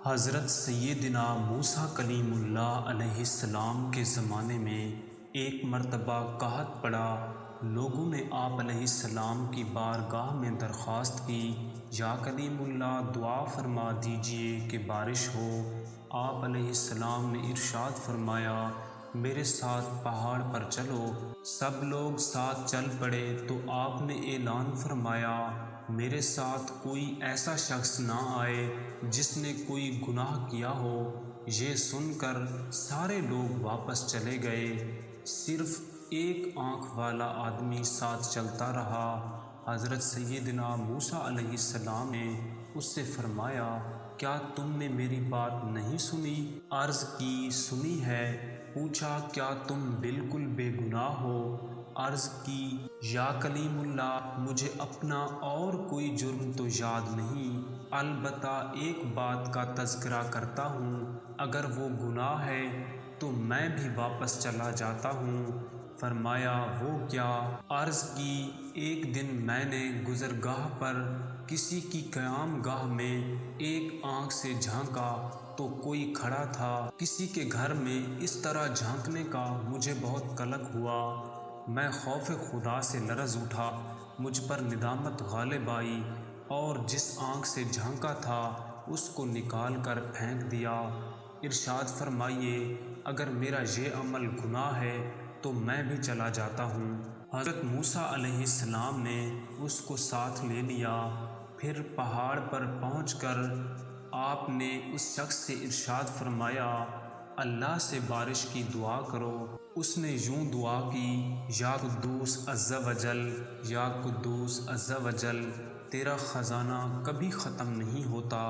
حضرت سیدنا موسیٰ کلیم اللہ علیہ السلام کے زمانے میں ایک مرتبہ قحط پڑا۔ لوگوں نے آپ علیہ السلام کی بارگاہ میں درخواست کی، یا کلیم اللہ دعا فرما دیجئے کہ بارش ہو۔ آپ علیہ السلام نے ارشاد فرمایا، میرے ساتھ پہاڑ پر چلو۔ سب لوگ ساتھ چل پڑے تو آپ نے اعلان فرمایا، میرے ساتھ کوئی ایسا شخص نہ آئے جس نے کوئی گناہ کیا ہو۔ یہ سن کر سارے لوگ واپس چلے گئے، صرف ایک آنکھ والا آدمی ساتھ چلتا رہا۔ حضرت سیدنا موسیٰ علیہ السلام نے اس سے فرمایا، کیا تم نے میری بات نہیں سنی؟ عرض کی، سنی ہے۔ پوچھا، کیا تم بالکل بے گناہ ہو؟ عرض کی، یا کلیم اللہ مجھے اپنا اور کوئی جرم تو یاد نہیں، البتہ ایک بات کا تذکرہ کرتا ہوں، اگر وہ گناہ ہے تو میں بھی واپس چلا جاتا ہوں۔ فرمایا، وہ کیا؟ عرض کی، ایک دن میں نے گزرگاہ پر کسی کی قیام گاہ میں ایک آنکھ سے جھانکا تو کوئی کھڑا تھا۔ کسی کے گھر میں اس طرح جھانکنے کا مجھے بہت قلق ہوا۔ میں خوف خدا سے لرز اٹھا، مجھ پر ندامت غالب آئی اور جس آنکھ سے جھانکا تھا اس کو نکال کر پھینک دیا۔ ارشاد فرمائیے، اگر میرا یہ عمل گناہ ہے تو میں بھی چلا جاتا ہوں۔ حضرت موسیٰ علیہ السلام نے اس کو ساتھ لے لیا۔ پھر پہاڑ پر پہنچ کر آپ نے اس شخص سے ارشاد فرمایا، اللہ سے بارش کی دعا کرو۔ اس نے یوں دعا کی، یا قدوس عز و جل، یا قدوس عز و جل، تیرا خزانہ کبھی ختم نہیں ہوتا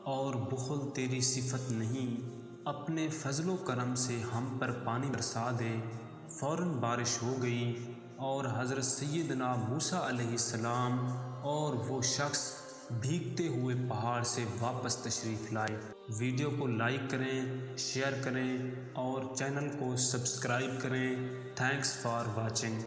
اور بخل تیری صفت نہیں، اپنے فضل و کرم سے ہم پر پانی برسا دے۔ فوراً بارش ہو گئی اور حضرت سیدنا موسیٰ علیہ السلام اور وہ شخص بھیگتے ہوئے پہاڑ سے واپس تشریف لائے۔ ویڈیو کو لائک کریں، شیئر کریں اور چینل کو سبسکرائب کریں۔ Thanks for watching.